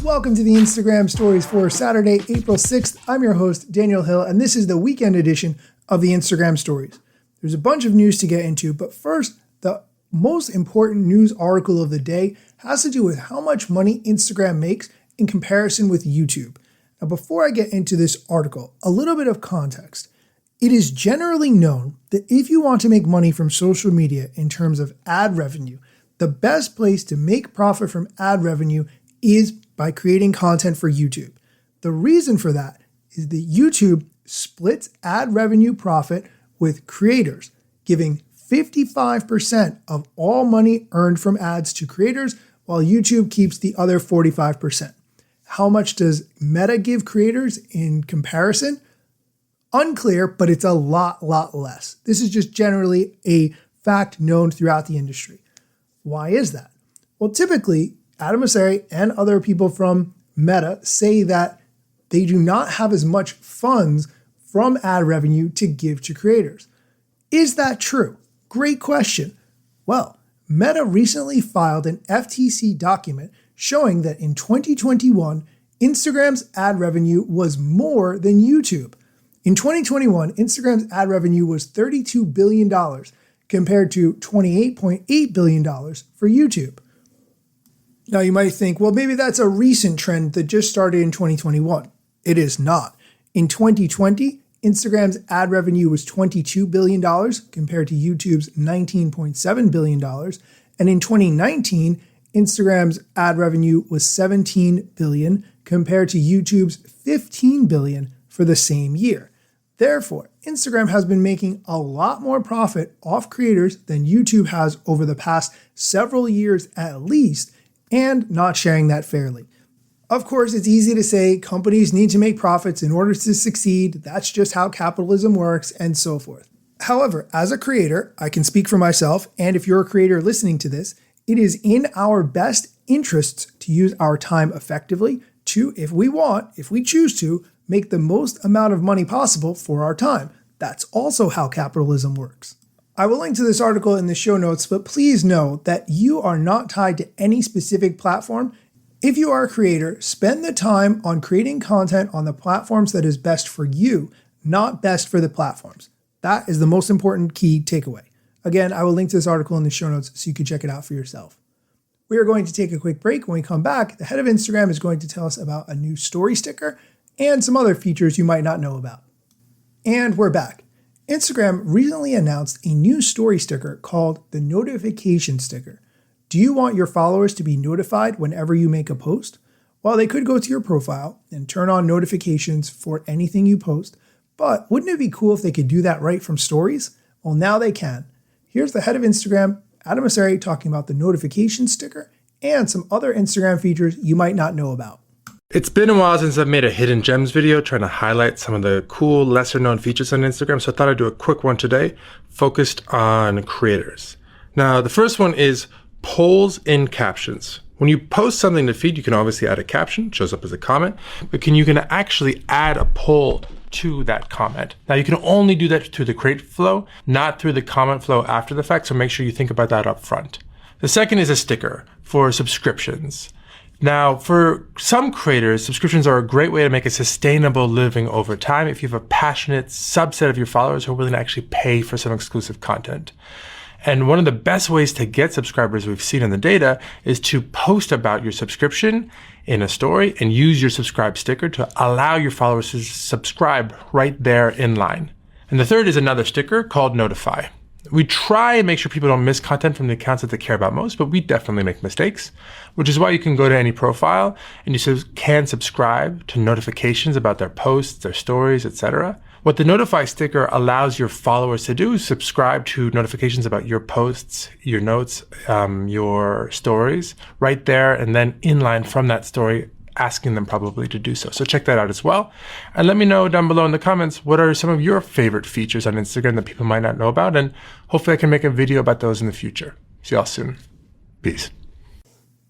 Welcome to the Instagram Stories for Saturday, April 6th. I'm your host, Daniel Hill, and this is the weekend edition of the Instagram Stories. There's a bunch of news to get into, but first, the most important news article of the day has to do with how much money Instagram makes in comparison with YouTube. Now, before I get into this article, a little bit of context. It is generally known that if you want to make money from social media in terms of ad revenue, the best place to make profit from ad revenue is by creating content for YouTube. The reason for that is that YouTube splits ad revenue profit with creators, giving 55% of all money earned from ads to creators, while YouTube keeps the other 45%. How much does Meta give creators in comparison? Unclear, but it's a lot less. This is just generally a fact known throughout the industry. Why is that? Well, typically, Adam Mosseri and other people from Meta say that they do not have as much funds from ad revenue to give to creators. Is that true? Great question. Well, Meta recently filed an FTC document showing that in 2021, Instagram's ad revenue was more than YouTube. In 2021, Instagram's ad revenue was $32 billion compared to $28.8 billion for YouTube. Now you might think, well, maybe that's a recent trend that just started in 2021. It is not. In 2020, Instagram's ad revenue was $22 billion compared to YouTube's $19.7 billion. And in 2019, Instagram's ad revenue was $17 billion compared to YouTube's $15 billion for the same year. Therefore, Instagram has been making a lot more profit off creators than YouTube has over the past several years at least, and not sharing that fairly. Of course, it's easy to say companies need to make profits in order to succeed. That's just how capitalism works, and so forth. However, as a creator, I can speak for myself, and if you're a creator listening to this, it is in our best interests to use our time effectively to, if we choose to, make the most amount of money possible for our time. That's also how capitalism works. I will link to this article in the show notes, but please know that you are not tied to any specific platform. If you are a creator, spend the time on creating content on the platforms that is best for you, not best for the platforms. That is the most important key takeaway. Again, I will link to this article in the show notes so you can check it out for yourself. We are going to take a quick break. When we come back, the head of Instagram is going to tell us about a new story sticker and some other features you might not know about. And we're back. Instagram recently announced a new story sticker called the notification sticker. Do you want your followers to be notified whenever you make a post? Well, they could go to your profile and turn on notifications for anything you post, but wouldn't it be cool if they could do that right from stories? Well, now they can. Here's the head of Instagram, Adam Mosseri, talking about the notification sticker and some other Instagram features you might not know about. It's been a while since I've made a hidden gems video trying to highlight some of the cool, lesser known features on Instagram, so I thought I'd do a quick one today focused on creators. Now, the first one is polls in captions. When you post something to feed, you can obviously add a caption, it shows up as a comment, but you can actually add a poll to that comment. Now, you can only do that through the create flow, not through the comment flow after the fact, so make sure you think about that up front. The second is a sticker for subscriptions. Now, for some creators, subscriptions are a great way to make a sustainable living over time if you have a passionate subset of your followers who are willing to actually pay for some exclusive content. And one of the best ways to get subscribers we've seen in the data is to post about your subscription in a story and use your subscribe sticker to allow your followers to subscribe right there in line. And the third is another sticker called Notify. We try and make sure people don't miss content from the accounts that they care about most, but we definitely make mistakes, which is why you can go to any profile and you can subscribe to notifications about their posts, their stories, etc. What the Notify sticker allows your followers to do is subscribe to notifications about your posts, your notes, your stories right there, and then inline from that story, asking them probably to do so. So check that out as well. And let me know down below in the comments, what are some of your favorite features on Instagram that people might not know about? And hopefully I can make a video about those in the future. See y'all soon. Peace.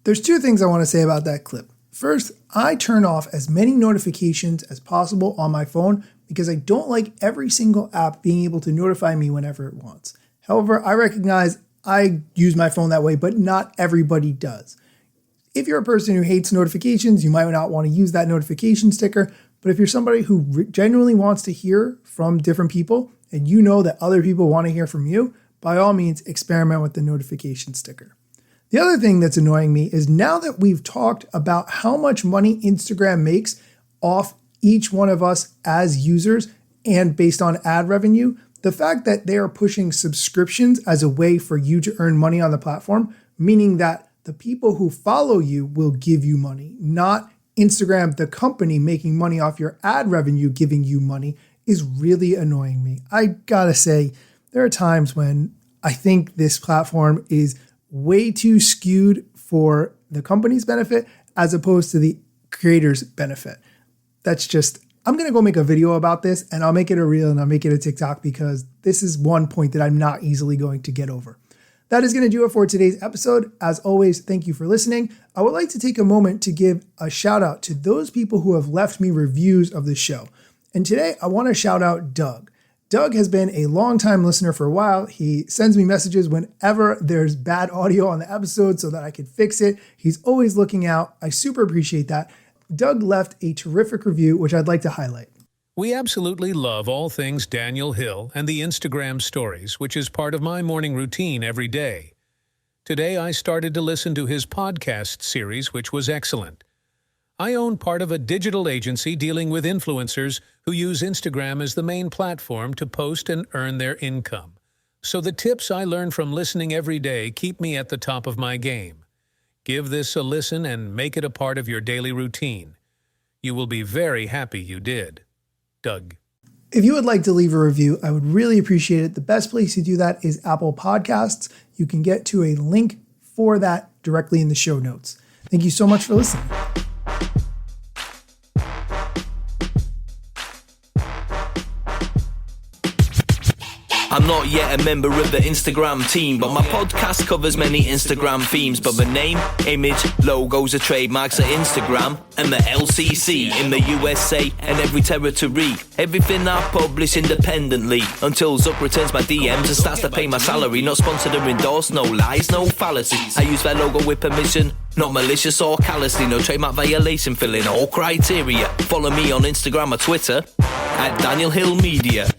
There's two things I want to say about that clip. First, I turn off as many notifications as possible on my phone because I don't like every single app being able to notify me whenever it wants. However, I recognize I use my phone that way, but not everybody does. If you're a person who hates notifications, you might not want to use that notification sticker. But if you're somebody who genuinely wants to hear from different people and you know that other people want to hear from you, by all means, experiment with the notification sticker. The other thing that's annoying me is now that we've talked about how much money Instagram makes off each one of us as users and based on ad revenue, the fact that they are pushing subscriptions as a way for you to earn money on the platform, meaning that the people who follow you will give you money, not Instagram, the company, making money off your ad revenue, giving you money, is really annoying me. I gotta say, there are times when I think this platform is way too skewed for the company's benefit as opposed to the creator's benefit. That's just, I'm gonna go make a video about this and I'll make it a reel and I'll make it a TikTok because this is one point that I'm not easily going to get over. That is going to do it for today's episode. As always, thank you for listening. I would like to take a moment to give a shout out to those people who have left me reviews of the show. And today I want to shout out Doug. Doug has been a longtime listener for a while. He sends me messages whenever there's bad audio on the episode so that I can fix it. He's always looking out. I super appreciate that. Doug left a terrific review, which I'd like to highlight. We absolutely love all things Daniel Hill and the Instagram stories, which is part of my morning routine every day. Today I started to listen to his podcast series, which was excellent. I own part of a digital agency dealing with influencers who use Instagram as the main platform to post and earn their income. So the tips I learn from listening every day keep me at the top of my game. Give this a listen and make it a part of your daily routine. You will be very happy you did. Doug. If you would like to leave a review, I would really appreciate it. The best place to do that is Apple Podcasts. You can get to a link for that directly in the show notes. Thank you so much for listening. I'm not yet a member of the Instagram team, but my podcast covers many Instagram themes. But the name, image, logos are trademarks at Instagram and the LCC in the USA and every territory. Everything I publish independently until Zuck returns my DMs and starts to pay my salary. Not sponsored or endorsed, no lies, no fallacies. I use their logo with permission, not malicious or callously. No trademark violation, filling all criteria. Follow me on Instagram or Twitter at Daniel Hill Media.